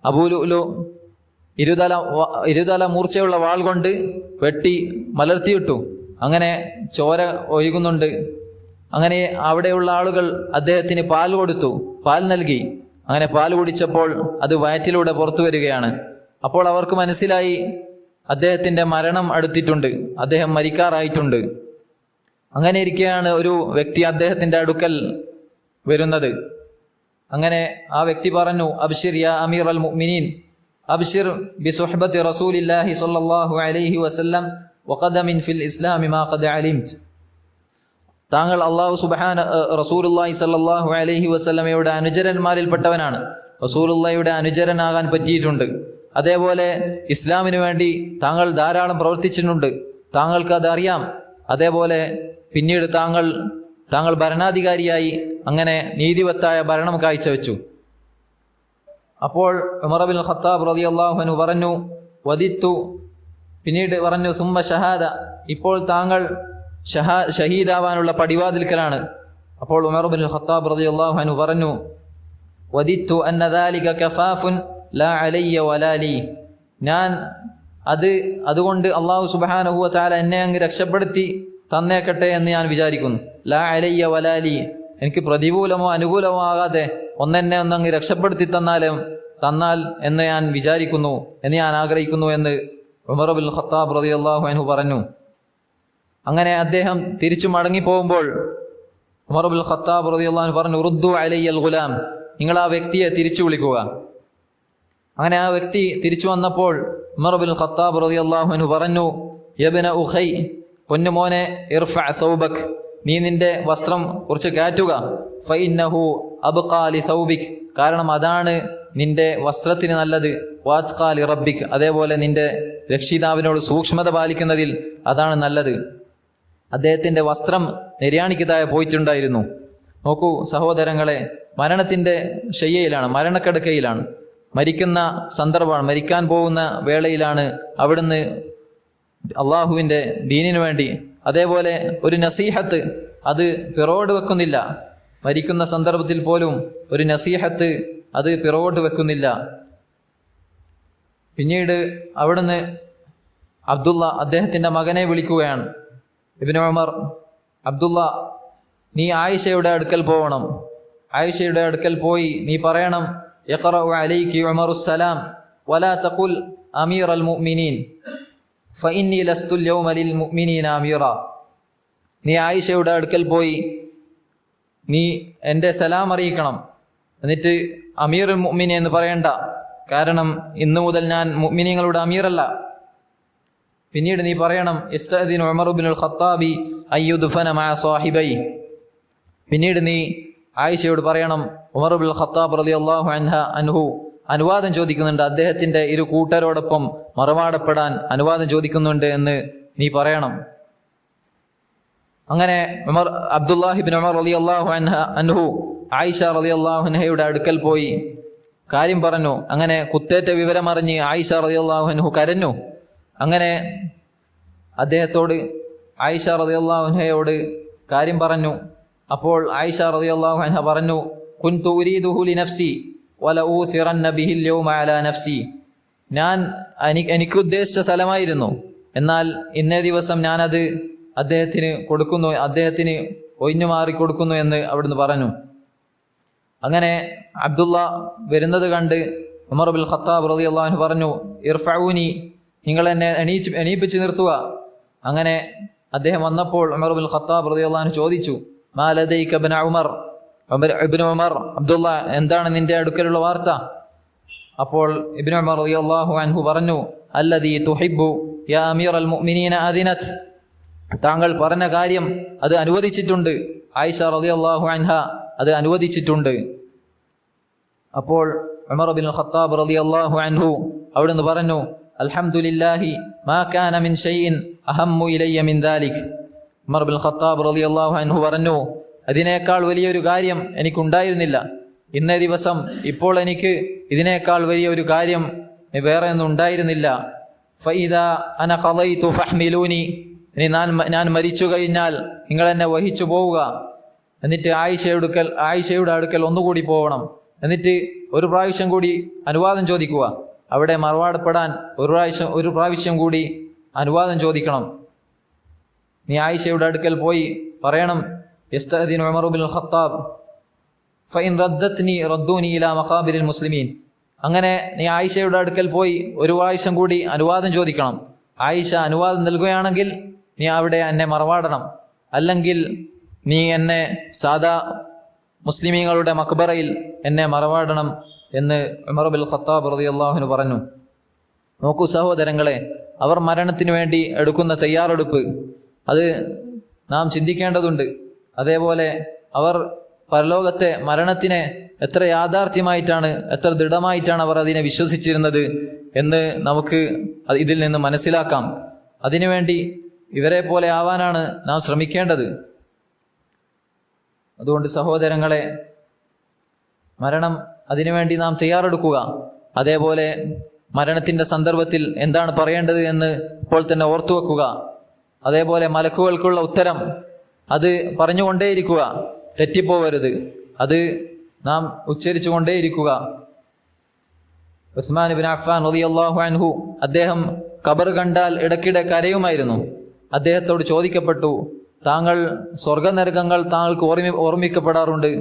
അബൂ ലുഅ്ലു ഇരുതല മൂർച്ചയുള്ള വാൾ കൊണ്ട് വെട്ടി മലർത്തിയിട്ടു. അങ്ങനെ ചോര ഒഴുകുന്നുണ്ട്. അങ്ങനെ അവിടെയുള്ള ആളുകൾ അദ്ദേഹത്തിന് പാൽ കൊടുത്തു, പാൽ നൽകി. അങ്ങനെ പാൽ കുടിച്ചപ്പോൾ അത് വയറ്റിലൂടെ പുറത്തു വരികയാണ്. അപ്പോൾ അവർക്ക് മനസ്സിലായി അദ്ദേഹത്തിൻ്റെ മരണം അടുത്തിട്ടുണ്ട്, അദ്ദേഹം മരിക്കാറായിട്ടുണ്ട്. അങ്ങനെ ഇരിക്കെയാണ് ഒരു വ്യക്തി അദ്ദേഹത്തിൻ്റെ അടുക്കൽ വരുന്നത്. അങ്ങനെ ആ വ്യക്തി പറഞ്ഞു, അബ്ശിർ യാ അമീർ അൽ മുഅ്മിനീൻ, അബ്ശിർ ബിസുഹ്ബത്തി റസൂലില്ലാഹി സ്വല്ലല്ലാഹു അലൈഹി വസല്ലം വഖദമിൻ ഫിൽ ഇസ്ലാമി മാ ഖദ അലിംത്, താങ്കൾ റസൂലുള്ളാഹി സ്വല്ലല്ലാഹു അലൈഹി വസല്ലമയുടെ അനുചരന്മാരിൽപ്പെട്ടവനാണ്, റസൂലുള്ളാഹിയുടെ അനുചരനാകാൻ പറ്റിയിട്ടുണ്ട്. അതേപോലെ ഇസ്ലാമിന് വേണ്ടി താങ്കൾ ധാരാളം പ്രവർത്തിച്ചിട്ടുണ്ട്, താങ്കൾക്കത് അറിയാം. അതേപോലെ പിന്നീട് താങ്കൾ ഭരണാധികാരിയായി അങ്ങനെ നീതിവത്തായ ഭരണം കാഴ്ചവെച്ചു. അപ്പോൾ ഉമർ ഇബ്നുൽ ഖത്താബ് റളിയല്ലാഹു അൻഹു പറഞ്ഞു, വദിത്തു, പിന്നീട് പറഞ്ഞു, സുമ്മ ഷഹാദ, ഇപ്പോൾ താങ്കൾ ഷഹീദാവാനുള്ള പടിവാതിൽക്കലാണ്. അപ്പോൾ ഉമർ ഇബ്നുൽ ഖത്താബ് റളിയല്ലാഹു അൻഹു പറഞ്ഞു, വദിത്തു അന്ന ദാലിക കഫാഫുൻ ലാ അലയ്യ വലാലി, ഞാൻ അതുകൊണ്ട് അല്ലാഹു സുബ്ഹാനഹു വ തആല എന്നെ അങ്ങ് രക്ഷപ്പെടുത്തി തന്നേക്കട്ടെ എന്ന് ഞാൻ വിചാരിക്കുന്നു. ലാ അലയ്യ വലാലി, എനിക്ക് പ്രതികൂലമോ അനുകൂലമോ ആകാതെ ഒന്നെന്നെ ഒന്നങ്ങ് രക്ഷപ്പെടുത്തി തന്നാൽ എന്ന് ഞാൻ വിചാരിക്കുന്നു, എന്ന് ഞാൻ ആഗ്രഹിക്കുന്നു എന്ന് ഉമർ ഇബ്നുൽ ഖത്താബ് റളിയല്ലാഹു അൻഹു പറഞ്ഞു. അങ്ങനെ അദ്ദേഹം തിരിച്ചു മടങ്ങിപ്പോകുമ്പോൾ ഉമർ ഇബ്നുൽ ഖത്താബ് റളിയല്ലാഹു അൻഹു പറഞ്ഞു, റുദ്ദു അലയ്യൽ ഗുലാം, നിങ്ങൾ ആ വ്യക്തിയെ തിരിച്ചു വിളിക്കുക. അങ്ങനെ ആ വ്യക്തി തിരിച്ചു വന്നപ്പോൾ ഉമർ ഇബ്നുൽ ഖത്താബ് റളിയല്ലാഹു അൻഹു പറഞ്ഞു, യബ്ന ഉഖൈ, പൊന്നുമോനെ, ഇർഫഅ സൗബക്, നീ നിന്റെ വസ്ത്രം കുറച്ച് കാറ്റുക. ഫഇന്നഹു അബ്ഖാ ലി സൗബിക്, കാരണം അതാണ് നിന്റെ വസ്ത്രത്തിന് നല്ലത്. വാത്ഖാ ലി റബ്ബിക്, അതേപോലെ നിന്റെ രക്ഷിതാവിനോട് സൂക്ഷ്മത പാലിക്കുന്നതിൽ അതാണ് നല്ലത്. അദ്ദേഹത്തിൻ്റെ വസ്ത്രം നിര്യാണിക്ക് താഴെ പോയിട്ടുണ്ടായിരുന്നു. നോക്കൂ സഹോദരങ്ങളെ, മരണത്തിൻ്റെ ശയ്യയിലാണ്, മരണക്കിടക്കയിലാണ്, മരിക്കുന്ന സന്ദർഭമാണ്, മരിക്കാൻ പോകുന്ന വേളയിലാണ് അവിടുന്ന് അള്ളാഹുവിൻ്റെ ദീനിനു വേണ്ടി, അതേപോലെ ഒരു നസീഹത്ത് അത് പിറകോട്ട് വെക്കുന്നില്ല. മരിക്കുന്ന സന്ദർഭത്തിൽ പോലും ഒരു നസീഹത്ത് അത് പിറകോട്ട് വെക്കുന്നില്ല. പിന്നീട് അവിടുന്ന് അബ്ദുള്ള അദ്ദേഹത്തിൻ്റെ മകനെ വിളിക്കുകയാണ്. ഇബ്നു ഉമർ, അബ്ദുള്ള, നീ ആയിഷയുടെ അടുക്കൽ പോകണം. ആയിഷയുടെ അടുക്കൽ പോയി നീ പറയണം, യഖറഉ അലൈകി ഉമറുസ്സലാം വലാ തഖുൽ അമീറൽ മുഅ്മിനീൻ ഫഇന്നി ലസ്തു അൽയൗമ ലിൽ മുഅ്മിനീന അമീറ. നീ ആയിഷയുടെ അടുക്കൽ പോയി നീ എൻ്റെ സലാം അറിയിക്കണം. എന്നിട്ട് അമീറുൽ മുഅ്മിനീൻ എന്ന് പറയണ്ട, കാരണം ഇന്നു മുതൽ ഞാൻ മുഅ്മിനീങ്ങളുടെ അമീറല്ല. പിന്നീട് നീ പറയണം, ഇസ്തഅദിനു ഉമർ ഇബ്നുൽ ഖത്താബി അയ്യുദ്ഫന മഅ സാഹിബൈ. പിന്നീട് നീ ആയിഷയോട് പറയണം, ഉമർ ഇബ്നുൽ ഖത്താബ് റളിയല്ലാഹു അൻഹു അനുവാദം ചോദിക്കുന്നുണ്ട്, അദ്ദേഹത്തിൻ്റെ ഇരു കൂട്ടരോടൊപ്പം മറമാടപ്പെടാൻ അനുവാദം ചോദിക്കുന്നുണ്ട് എന്ന് നീ പറയണം. അങ്ങനെ അബ്ദുല്ലാഹിബ്നു ഉമർ റളിയല്ലാഹു അൻഹു ആയിഷ റളിയല്ലാഹു അൻഹയുടെ അടുക്കൽ പോയി കാര്യം പറഞ്ഞു. അങ്ങനെ കുത്തേറ്റ വിവരമറിഞ്ഞ് ആയിഷ റളിയല്ലാഹു അൻഹു കരഞ്ഞു. അങ്ങനെ അദ്ദേഹത്തോട് ആയിഷ റളിയല്ലാഹു അൻഹയോട് കാര്യം പറഞ്ഞു. അപ്പോൾ ആയിഷ റളിയല്ലാഹു അൻഹ പറഞ്ഞു, കുൻതു ഉരീദുഹു ലിനഫ്സി വലഊസിറന്ന ബിഹിൽ യൗമ അലാ നഫ്സി. ഞാൻ എനിക്ക് ഉദ്ദേശിച്ച സ്ഥലമായിരുന്നു, എന്നാൽ ഇന്നേ ദിവസം ഞാനത് അദ്ദേഹത്തിന് കൊടുക്കുന്നു, അദ്ദേഹത്തിന് ഒഴിഞ്ഞു മാറി കൊടുക്കുന്നു എന്ന് അവിടുന്ന് പറഞ്ഞു. അങ്ങനെ അബ്ദുള്ള വരുന്നത് കണ്ട് ഉമർ ഇബ്നുൽ ഖത്താബ് റളിയല്ലാഹു അൻഹു പറഞ്ഞു, ഇർഫഊനി, നിങ്ങൾ എന്നെ എണീപ്പിച്ച് നിർത്തുക. അങ്ങനെ അദ്ദേഹം വന്നപ്പോൾ ഉമർ ഇബ്നുൽ ഖത്താബ് റളിയല്ലാഹു അൻഹു ചോദിച്ചു, മാ ലദൈക ഇബ്നു ഉമർ, ഇബ്നു ഉമർ, അബ്ദുള്ള, എന്താണ് നിന്റെ അടുക്കലുള്ള വാർത്ത? അപ്പോൾ ഇബ്നു ഉമർ റളിയല്ലാഹു അൻഹു പറഞ്ഞു, അല്ലദീ തുഹിബ്ബു യാ അമീറൽ മുഅ്മിനീന അദിനത്, താങ്കൾ പറഞ്ഞ കാര്യം അത് അനുവദിച്ചിട്ടുണ്ട്, ആയിഷ റളിയല്ലാഹു അൻഹ അത് അനുവദിച്ചിട്ടുണ്ട്. അപ്പോൾ ഉമർ ഇബ്നുൽ ഖത്താബ് റളിയല്ലാഹു അൻഹു അവിടുന്ന് പറഞ്ഞു, അൽഹംദുലില്ലാഹി മാ കാന മിൻ ഷൈഇൻ അഹമ്മു ഇലയ്യ മിൻ ദാലിക്. ഉമർ ഇബ്നുൽ ഖത്താബ് റളിയല്ലാഹു അൻഹു പറഞ്ഞു, അതിനേക്കാൾ വലിയൊരു കാര്യം എനിക്കുണ്ടായിരുന്നില്ല. ഇന്നേ ദിവസം ഇപ്പോൾ എനിക്ക് ഇതിനേക്കാൾ വലിയൊരു കാര്യം വേറെ ഒന്നും ഉണ്ടായിരുന്നില്ല. ഫഇദാ അന ഖളൈതു ഫഹ്മിലൂനി, ഇനി ഞാൻ മരിച്ചു കഴിഞ്ഞാൽ നിങ്ങൾ എന്നെ വഹിച്ചു പോവുക. എന്നിട്ട് ആയിഷയുടെ അടുക്കൽ ഒന്നുകൂടി പോകണം. എന്നിട്ട് ഒരു പ്രാവശ്യം കൂടി അനുവാദം ചോദിക്കുക. അവിടെ മറുവാടപ്പെടാൻ ഒരു പ്രാവശ്യം കൂടി അനുവാദം ചോദിക്കണം. നീ ആയിഷയുടെ അടുക്കൽ പോയി പറയണം, യസ്തഅദിനു ഉമർ ഇബ്നുൽ ഖത്താബ് ഫഇൻ റദ്ദത്നി റദ്ദൂനി ഇലാ മഖാബിരിൽ മുസ്ലിമീൻ. അങ്ങനെ നീ ആയിഷയുടെ അടുക്കൽ പോയി ഒരു പ്രാവശ്യം കൂടി അനുവാദം ചോദിക്കണം. ആയിഷ അനുവാദം നൽകുകയാണെങ്കിൽ നീ അവിടെ എന്നെ മറവാടണം, അല്ലെങ്കിൽ നീ എന്നെ സാദാ മുസ്ലിമീങ്ങളുടെ മക്ബറയിൽ എന്നെ മറവാടണം എന്ന് ഉമർ ഇബ്നുൽ ഖത്താബ് റളിയല്ലാഹു അൻഹു പറഞ്ഞു. നോക്കൂ സഹോദരങ്ങളെ, അവർ മരണത്തിന് വേണ്ടി എടുക്കുന്ന തയ്യാറെടുപ്പ് അത് നാം ചിന്തിക്കേണ്ടതുണ്ട്. അതേപോലെ അവർ പരലോകത്തെ മരണത്തിനെ എത്ര യാഥാർത്ഥ്യമായിട്ടാണ്, എത്ര ദൃഢമായിട്ടാണ് അവർ അതിനെ വിശ്വസിച്ചിരുന്നത് എന്ന് നമുക്ക് ഇതിൽ നിന്ന് മനസ്സിലാക്കാം. അതിനുവേണ്ടി ഇവരെ പോലെ ആവാനാണ് നാം ശ്രമിക്കേണ്ടത്. അതുകൊണ്ട് സഹോദരങ്ങളെ, മരണം അതിനുവേണ്ടി നാം തയ്യാറെടുക്കുക. അതേപോലെ മരണത്തിൻ്റെ സന്ദർഭത്തിൽ എന്താണ് പറയേണ്ടത് എന്ന് ഇപ്പോൾ തന്നെ ഓർത്തു വെക്കുക. അതേപോലെ മലക്കുകൾക്കുള്ള ഉത്തരം അത് പറഞ്ഞുകൊണ്ടേയിരിക്കുക, തെറ്റിപ്പോവരുത്, അത് നാം ഉച്ചരിച്ചു കൊണ്ടേയിരിക്കുക. ഉസ്മാൻ ഇബ്നു അഫ്ഫാൻ റളിയല്ലാഹു അൻഹു അദ്ദേഹം ഖബർ കണ്ടാൽ ഇടയ്ക്കിടെ കരയുമായിരുന്നു. അദ്ദേഹത്തോട് ചോദിക്കപ്പെട്ടു, താങ്കൾ സ്വർഗനരകങ്ങൾ താങ്കൾക്ക് ഓർമ്മിക്കപ്പെടാറുണ്ട്,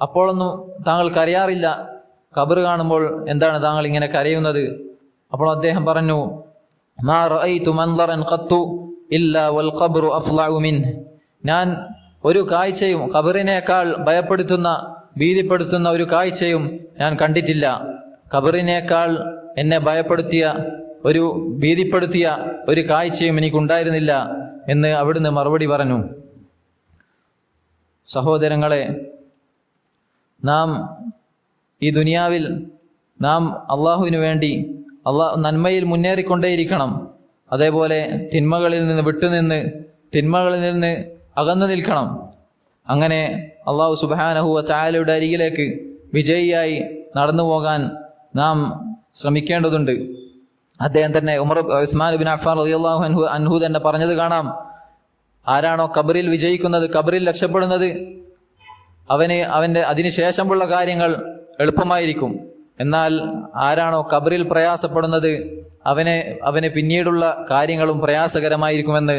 അപ്പോഴൊന്നും താങ്കൾ കരയാറില്ല, ഖബർ കാണുമ്പോൾ എന്താണ് താങ്കൾ ഇങ്ങനെ കരയുന്നത്? അപ്പോൾ അദ്ദേഹം പറഞ്ഞു, മാ റഅയ്തു മൻളറൻ ഖത്തു ഇല്ലാ വൽ ഖബ്റു അഫ്ളഉ മിൻഹു. ഞാൻ ഒരു കാഴ്ചയും ഖബറിനേക്കാൾ ഭയപ്പെടുത്തുന്ന, ഭീതിപ്പെടുത്തുന്ന ഒരു കാഴ്ചയും ഞാൻ കണ്ടിട്ടില്ല. ഖബറിനേക്കാൾ എന്നെ ഭയപ്പെടുത്തിയ, ഒരു ഭീതിപ്പെടുത്തിയ ഒരു കാഴ്ചയും എനിക്കുണ്ടായിരുന്നില്ല എന്ന് അവിടുന്ന് മറുപടി പറഞ്ഞു. സഹോദരങ്ങളെ, നാം ഈ ദുനിയാവിൽ നാം അള്ളാഹുവിനു വേണ്ടി നന്മയിൽ മുന്നേറിക്കൊണ്ടേയിരിക്കണം. അതേപോലെ തിന്മകളിൽ നിന്ന് വിട്ടുനിന്ന് തിന്മകളിൽ നിന്ന് അകന്നു നിൽക്കണം. അങ്ങനെ അള്ളാഹു സുബ്ഹാനഹു വ തആലയുടെ അരികിലേക്ക് വിജയിയായി നടന്നു പോകാൻ നാം ശ്രമിക്കേണ്ടതുണ്ട്. അദ്ദേഹം തന്നെ ഉസ്മാൻ ഇബ്നു അഫ്ഫാൻ റളിയല്ലാഹു അൻഹു തന്നെ പറഞ്ഞത് കാണാം, ആരാണോ ഖബറിൽ വിജയിക്കുന്നത്, ഖബറിൽ രക്ഷപ്പെടുന്നത്, അവൻ്റെ അതിനുശേഷമുള്ള കാര്യങ്ങൾ എളുപ്പമായിരിക്കും. എന്നാൽ ആരാണോ ഖബറിൽ പ്രയാസപ്പെടുന്നത് അവന് പിന്നീടുള്ള കാര്യങ്ങളും പ്രയാസകരമായിരിക്കുമെന്ന്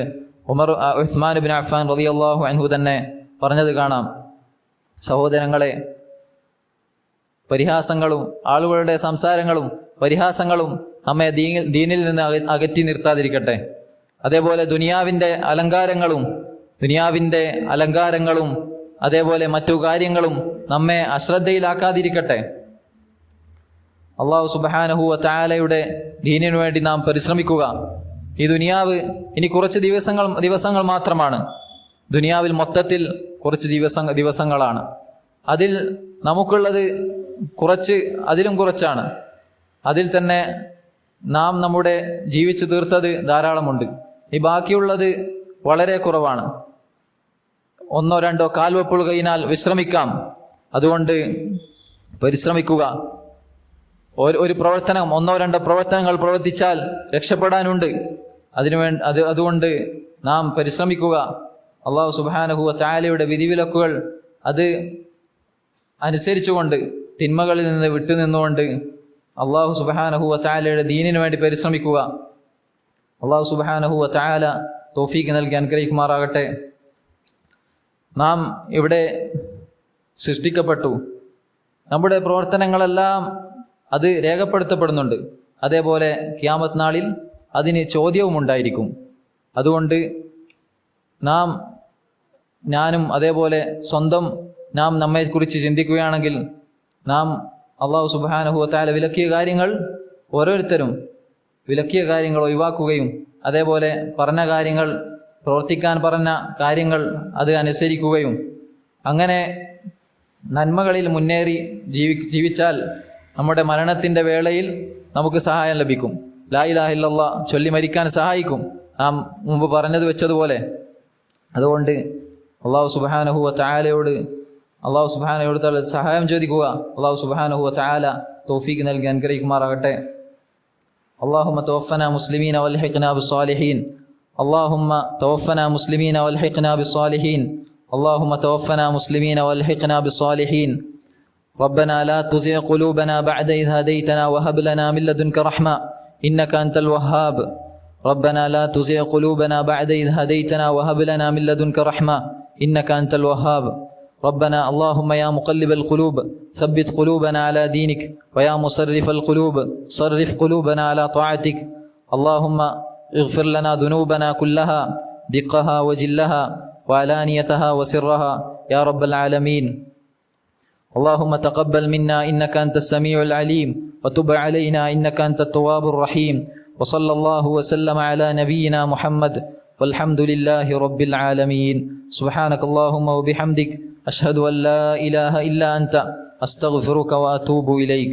ഉസ്മാൻ ഇബ്നു അഫ്ഫാൻ റളിയല്ലാഹു അൻഹു തന്നെ പറഞ്ഞത് കാണാം. സഹോദരങ്ങളെ, പരിഹാസങ്ങളും ആളുകളുടെ സംസാരങ്ങളും പരിഹാസങ്ങളും നമ്മെ ദീനിൽ നിന്ന് അകറ്റി നിർത്താതിരിക്കട്ടെ. അതേപോലെ ദുനിയാവിൻ്റെ അലങ്കാരങ്ങളും അതേപോലെ മറ്റു കാര്യങ്ങളും നമ്മെ അശ്രദ്ധയിലാക്കാതിരിക്കട്ടെ. അല്ലാഹു സുബ്ഹാനഹു വ തആലയുടെ ദീനിനു വേണ്ടി നാം പരിശ്രമിക്കുക. ഈ ദുനിയാവ് ഇനി കുറച്ച് ദിവസങ്ങൾ മാത്രമാണ്. ദുനിയാവിൽ മൊത്തത്തിൽ കുറച്ച് ദിവസങ്ങളാണ്. അതിൽ നമുക്കുള്ളത് അതിലും കുറച്ചാണ്. അതിൽ തന്നെ നാം നമ്മുടെ ജീവിച്ചു തീർത്തത് ധാരാളമുണ്ട്. ഈ ബാക്കിയുള്ളത് വളരെ കുറവാണ്. 1-2 കാൽവെപ്പുകൾ കഴിഞ്ഞാൽ വിശ്രമിക്കാം. അതുകൊണ്ട് പരിശ്രമിക്കുക. ഒരു പ്രവർത്തനം 1-2 പ്രവർത്തനങ്ങൾ പ്രവർത്തിച്ചാൽ രക്ഷപ്പെടാനുണ്ട്. അതുകൊണ്ട് നാം പരിശ്രമിക്കുക. അല്ലാഹു സുബ്ഹാനഹു വ തആലയുടെ വിധിവിലക്കുകൾ അത് അനുസരിച്ചുകൊണ്ട് തിന്മകളിൽ നിന്ന് വിട്ടുനിന്നുകൊണ്ട് അല്ലാഹു സുബ്ഹാനഹു വ തആലയുടെ ദീനിനു വേണ്ടി പരിശ്രമിക്കുക. അല്ലാഹു സുബ്ഹാനഹു വ തആല തൗഫീഖ് നൽകി അനുഗ്രഹിക്കുമാറാകട്ടെ. നാം ഇവിടെ സൃഷ്ടിക്കപ്പെട്ടു. നമ്മുടെ പ്രവർത്തനങ്ങളെല്ലാം അത് രേഖപ്പെടുത്തപ്പെടുന്നുണ്ട്. അതേപോലെ ഖിയാമത്ത് നാളിൽ അതിന് ചോദ്യവും ഉണ്ടായിരിക്കും. അതുകൊണ്ട് ഞാനും അതേപോലെ നാം നമ്മെക്കുറിച്ച് ചിന്തിക്കുകയാണെങ്കിൽ നാം അല്ലാഹു സുബ്ഹാനഹു വ തആല വിലക്കിയ കാര്യങ്ങൾ ഒഴിവാക്കുകയും അതേപോലെ പറഞ്ഞ കാര്യങ്ങൾ, പ്രവർത്തിക്കാൻ പറഞ്ഞ കാര്യങ്ങൾ അത് അനുസരിക്കുകയും അങ്ങനെ നന്മകളിൽ മുന്നേറി ജീവിച്ചാൽ നമ്മുടെ മരണത്തിൻ്റെ വേളയിൽ നമുക്ക് സഹായം ലഭിക്കും. ലാ ഇലാഹ ഇല്ലല്ലാഹ് ചൊല്ലി മരിക്കാൻ സഹായിക്കും, നാം മുമ്പ് പറഞ്ഞത് വെച്ചതുപോലെ. അതുകൊണ്ട് അല്ലാഹു സുബ്ഹാനഹു വ തആലയോട് സഹായം ചോദിക്കുക. അല്ലാഹു സുബ്ഹാനഹു വ തആല തൗഫീഖ് നൽകി അനുഗ്രഹിക്കുമാറാകട്ടെ. اللهم توفنا مسلمين والحقنا بالصالحين. اللهم توفنا مسلمين والحقنا بالصالحين. اللهم توفنا مسلمين والحقنا بالصالحين. ربنا لا تزغ قلوبنا بعد إذ هديتنا وهب لنا من لدنك رحمة إنك أنت الوهاب. ربنا لا تزغ قلوبنا بعد إذ هديتنا وهب لنا من لدنك رحمة إنك أنت الوهاب. ربنا اللهم يا مقلب القلوب ثبت قلوبنا على دينك ويا مصرف القلوب صرف قلوبنا على طاعتك. اللهم اغفر لنا ذنوبنا كلها دقها وجلها وعلانيتها وسرها يا رب العالمين. اللهم تقبل منا إنك أنت السميع العليم وتب علينا إنك أنت التواب الرحيم. وصلى الله وسلم على نبينا محمد والحمد لله رب العالمين. سبحانك اللهم وبحمدك أشهد أن لا إله إلا أنت أستغفرك وأتوب إليك.